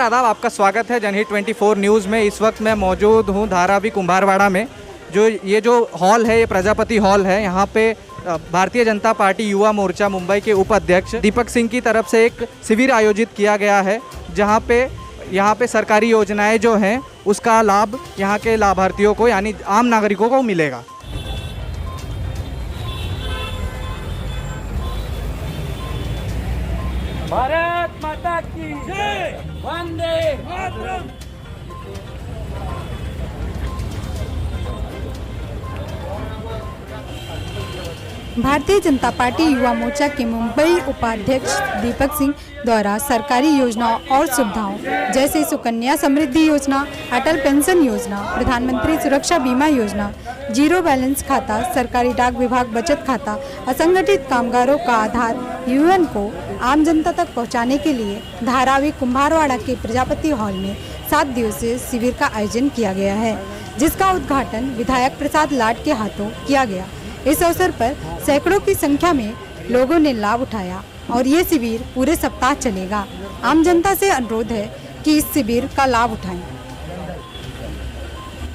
आदाब, आपका स्वागत है जनहित 24 न्यूज़ में। इस वक्त मैं मौजूद हूँ धारावी कुम्हारवाड़ा में। जो हॉल है, ये प्रजापति हॉल है। यहाँ पे भारतीय जनता पार्टी युवा मोर्चा मुंबई के उपाध्यक्ष दीपक सिंह की तरफ से एक शिविर आयोजित किया गया है, जहाँ पे सरकारी योजनाएं जो हैं उसका लाभ यहाँ के लाभार्थियों को यानी आम नागरिकों को मिलेगा। भारत माता की जय, वंदे मातरम। भारतीय जनता पार्टी युवा मोर्चा के मुंबई उपाध्यक्ष दीपक सिंह द्वारा सरकारी योजनाओं और सुविधाओं जैसे सुकन्या समृद्धि योजना, अटल पेंशन योजना, प्रधानमंत्री सुरक्षा बीमा योजना, जीरो बैलेंस खाता, सरकारी डाक विभाग बचत खाता, असंगठित कामगारों का आधार यूएन को आम जनता तक पहुंचाने के लिए धारावी कुम्हारवाड़ा के प्रजापति हॉल में 7 दिवसीय शिविर का आयोजन किया गया है, जिसका उद्घाटन विधायक प्रसाद लाड के हाथों किया गया। इस अवसर पर सैकड़ों की संख्या में लोगों ने लाभ उठाया और ये शिविर पूरे सप्ताह चलेगा। आम जनता से अनुरोध है कि इस शिविर का लाभ उठाएं।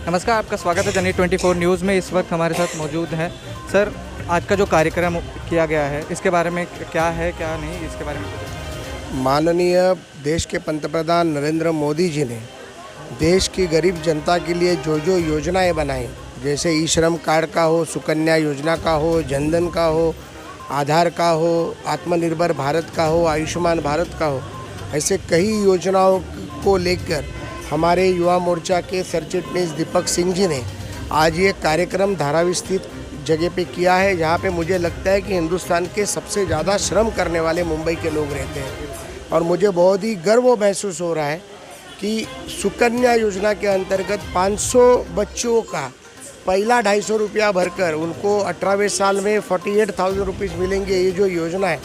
नमस्कार, आपका स्वागत है जनहित 24 न्यूज़ में। इस वक्त हमारे साथ मौजूद हैं सर। आज का जो कार्यक्रम किया गया है इसके बारे में क्या है क्या नहीं, इसके बारे में माननीय देश के पंतप्रधान नरेंद्र मोदी जी ने देश की गरीब जनता के लिए जो योजनाएं बनाई, जैसे ई श्रम कार्ड का हो, सुकन्या योजना का हो, जनधन का हो, आधार का हो, आत्मनिर्भर भारत का हो, आयुष्मान भारत का हो, ऐसे कई योजनाओं को लेकर हमारे युवा मोर्चा के सरचिटनीस दीपक सिंह जी ने आज ये कार्यक्रम धारावी स्थित जगह पे किया है, जहाँ पे मुझे लगता है कि हिंदुस्तान के सबसे ज़्यादा श्रम करने वाले मुंबई के लोग रहते हैं। और मुझे बहुत ही गर्व महसूस हो रहा है कि सुकन्या योजना के अंतर्गत 500 बच्चों का पहला 250 रुपया भरकर उनको 18वें साल में 48,000 रुपीज़ मिलेंगे। ये जो योजना है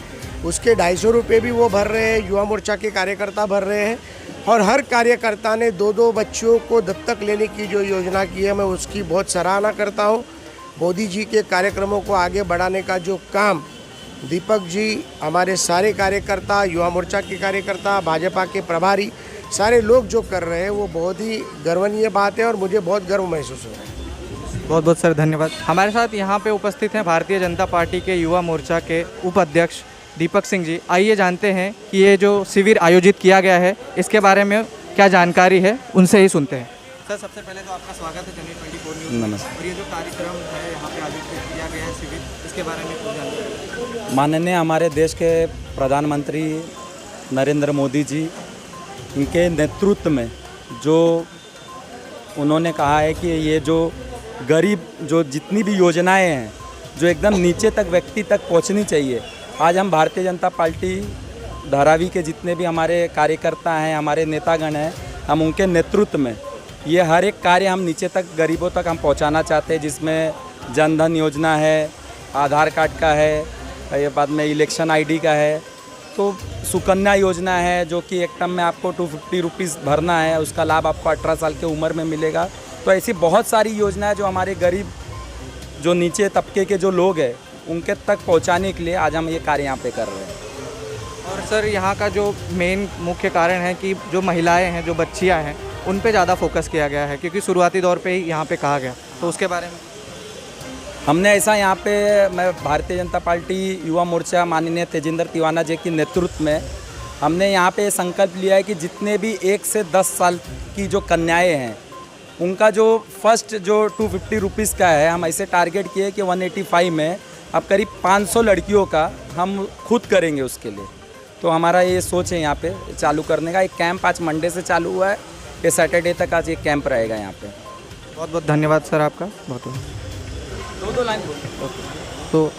उसके 250 रुपये भी वो भर रहे हैं, युवा मोर्चा के कार्यकर्ता भर रहे हैं। और हर कार्यकर्ता ने 2-2 बच्चों को दत्तक लेने की जो योजना की है, मैं उसकी बहुत सराहना करता हूँ। मोदी जी के कार्यक्रमों को आगे बढ़ाने का जो काम दीपक जी, हमारे सारे कार्यकर्ता, युवा मोर्चा के कार्यकर्ता, भाजपा के प्रभारी, सारे लोग जो कर रहे हैं वो बहुत ही गर्वनीय बात है और मुझे बहुत गर्व महसूस हो रहा है। बहुत बहुत सर धन्यवाद। हमारे साथ यहाँ पे उपस्थित हैं भारतीय जनता पार्टी के युवा मोर्चा के उपाध्यक्ष दीपक सिंह जी। आइए जानते हैं कि ये जो शिविर आयोजित किया गया है इसके बारे में क्या जानकारी है, उनसे ही सुनते हैं। सर, सबसे पहले तो आपका स्वागत है जनहित 24 न्यूज़। नमस्कार। और ये जो कार्यक्रम है यहाँ पे आयोजित किया गया है शिविर, इसके बारे में कुछ जानकारी। माननीय हमारे देश के प्रधानमंत्री नरेंद्र मोदी जी, इनके नेतृत्व में जो उन्होंने कहा है कि ये जो गरीब जो जितनी भी योजनाएं हैं जो एकदम नीचे तक व्यक्ति तक पहुंचनी चाहिए, आज हम भारतीय जनता पार्टी धारावी के जितने भी हमारे कार्यकर्ता हैं, हमारे नेतागण हैं, हम उनके नेतृत्व में ये हर एक कार्य हम नीचे तक गरीबों तक हम पहुंचाना चाहते हैं, जिसमें जनधन योजना है, आधार कार्ड का है, ये बाद में इलेक्शन आईडी का है, तो सुकन्या योजना है जो कि एक टर्म में आपको 250 रुपीज़ भरना है, उसका लाभ आपको 18 साल की उम्र में मिलेगा। तो ऐसी बहुत सारी योजनाएं जो हमारे गरीब जो नीचे तबके के जो लोग हैं उनके तक पहुंचाने के लिए आज हम ये कार्य यहाँ पे कर रहे हैं। और सर, यहाँ का जो मेन मुख्य कारण है कि जो महिलाएं हैं, जो बच्चियाँ हैं, उन पे ज़्यादा फोकस किया गया है, क्योंकि शुरुआती दौर पे ही यहाँ पे कहा गया, तो उसके बारे में हमने ऐसा यहाँ पे मैं भारतीय जनता पार्टी युवा मोर्चा माननीय तेजिंदर तिवाना जी के नेतृत्व में हमने यहाँ पे संकल्प लिया है कि जितने भी 1 से 10 साल की जो कन्याएं हैं उनका जो फर्स्ट जो 250 रुपीज़ का है, हम ऐसे टारगेट किए कि 185 में अब करीब 500 लड़कियों का हम खुद करेंगे उसके लिए। तो हमारा ये सोच है यहाँ पे चालू करने का। एक कैंप आज मंडे से चालू हुआ है, ये सैटरडे तक आज एक कैंप रहेगा यहाँ पे। बहुत बहुत धन्यवाद सर आपका। बहुत दो लाइन बोल। तो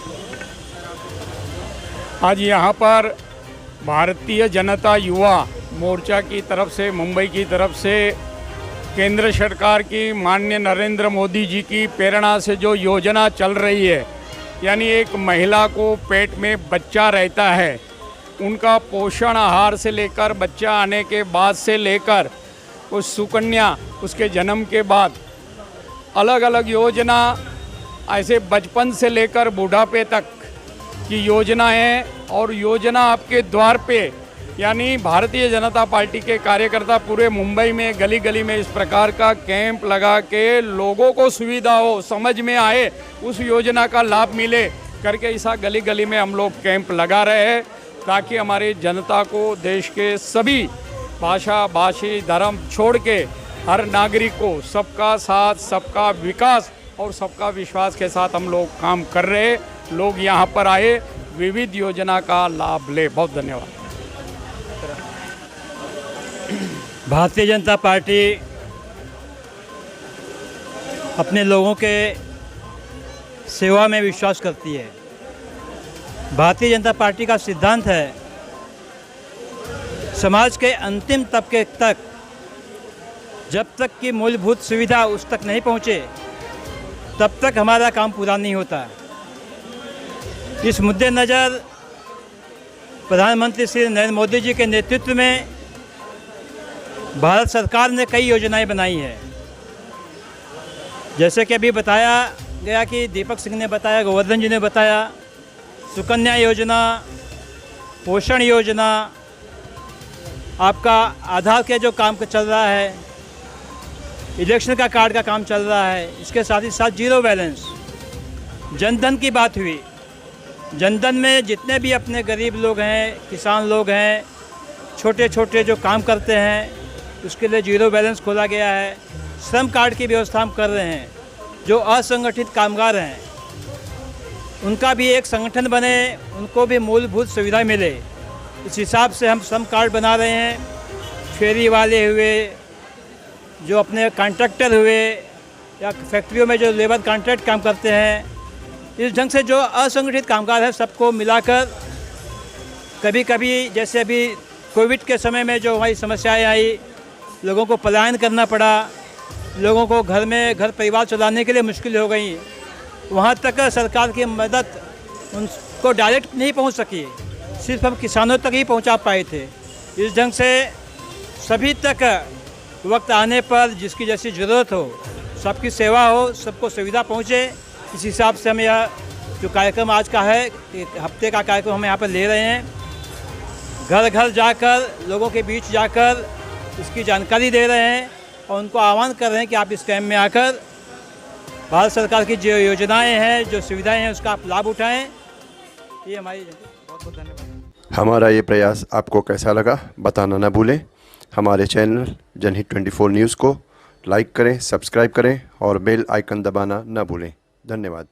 आज यहाँ पर भारतीय जनता युवा मोर्चा की तरफ से, मुंबई की तरफ से, केंद्र सरकार की माननीय नरेंद्र मोदी जी की प्रेरणा से जो योजना चल रही है, यानी एक महिला को पेट में बच्चा रहता है, उनका पोषण आहार से लेकर बच्चा आने के बाद से लेकर उस सुकन्या, उसके जन्म के बाद अलग अलग योजना, ऐसे बचपन से लेकर बुढ़ापे तक की योजना है। और योजना आपके द्वार पे यानी भारतीय जनता पार्टी के कार्यकर्ता पूरे मुंबई में गली गली में इस प्रकार का कैंप लगा के लोगों को सुविधा हो, समझ में आए, उस योजना का लाभ मिले करके ऐसा गली गली में हम लोग कैंप लगा रहे हैं, ताकि हमारी जनता को देश के सभी भाषा भाषी धर्म छोड़ के हर नागरिक को सबका साथ, सबका विकास और सबका विश्वास के साथ हम लोग काम कर रहे हैं। लोग यहाँ पर आए, विविध योजना का लाभ ले। बहुत धन्यवाद। भारतीय जनता पार्टी अपने लोगों के सेवा में विश्वास करती है। भारतीय जनता पार्टी का सिद्धांत है समाज के अंतिम तबके तक जब तक कि मूलभूत सुविधा उस तक नहीं पहुँचे तब तक हमारा काम पूरा नहीं होता। इस मद्देनज़र प्रधानमंत्री श्री नरेंद्र मोदी जी के नेतृत्व में भारत सरकार ने कई योजनाएं बनाई हैं। जैसे कि अभी बताया गया कि दीपक सिंह ने बताया, गोवर्धन जी ने बताया, सुकन्या योजना, पोषण योजना, आपका आधार के जो काम चल रहा है, इलेक्शन का कार्ड का काम चल रहा है, इसके साथ ही साथ जीरो बैलेंस, जनधन की बात हुई। जनधन में जितने भी अपने गरीब लोग हैं, किसान लोग हैं, छोटे छोटे जो काम करते हैं, उसके लिए जीरो बैलेंस खोला गया है। श्रम कार्ड की व्यवस्था हम कर रहे हैं। जो असंगठित कामगार हैं उनका भी एक संगठन बने, उनको भी मूलभूत सुविधा मिले, इस हिसाब से हम श्रम कार्ड बना रहे हैं। फेरी वाले हुए, जो अपने कॉन्ट्रैक्टर हुए या फैक्ट्रियों में जो लेबर कॉन्ट्रैक्ट काम करते हैं, इस ढंग से जो असंगठित कामगार हैं सबको मिलाकर, कभी कभी जैसे अभी कोविड के समय में जो हमारी समस्याएं आई, लोगों को पलायन करना पड़ा, लोगों को घर परिवार चलाने के लिए मुश्किल हो गई, वहाँ तक सरकार की मदद उनको डायरेक्ट नहीं पहुँच सकी, सिर्फ हम किसानों तक ही पहुँचा पाए थे। इस ढंग से सभी तक वक्त आने पर जिसकी जैसी ज़रूरत हो, सबकी सेवा हो, सबको सुविधा पहुँचे, इस हिसाब से हम यह जो कार्यक्रम आज का है, एक हफ्ते का कार्यक्रम हम यहाँ पर ले रहे हैं। घर घर जाकर, लोगों के बीच जाकर इसकी जानकारी दे रहे हैं और उनको आह्वान कर रहे हैं कि आप इस कैंप में आकर भारत सरकार की जो योजनाएं हैं, जो सुविधाएं हैं, उसका आप लाभ उठाएं। ये हमारी बहुत बहुत धन्यवाद। हमारा ये प्रयास आपको कैसा लगा बताना ना भूलें। हमारे चैनल जनहित 24 न्यूज़ को लाइक करें, सब्सक्राइब करें और बेल आइकन दबाना ना भूलें। धन्यवाद।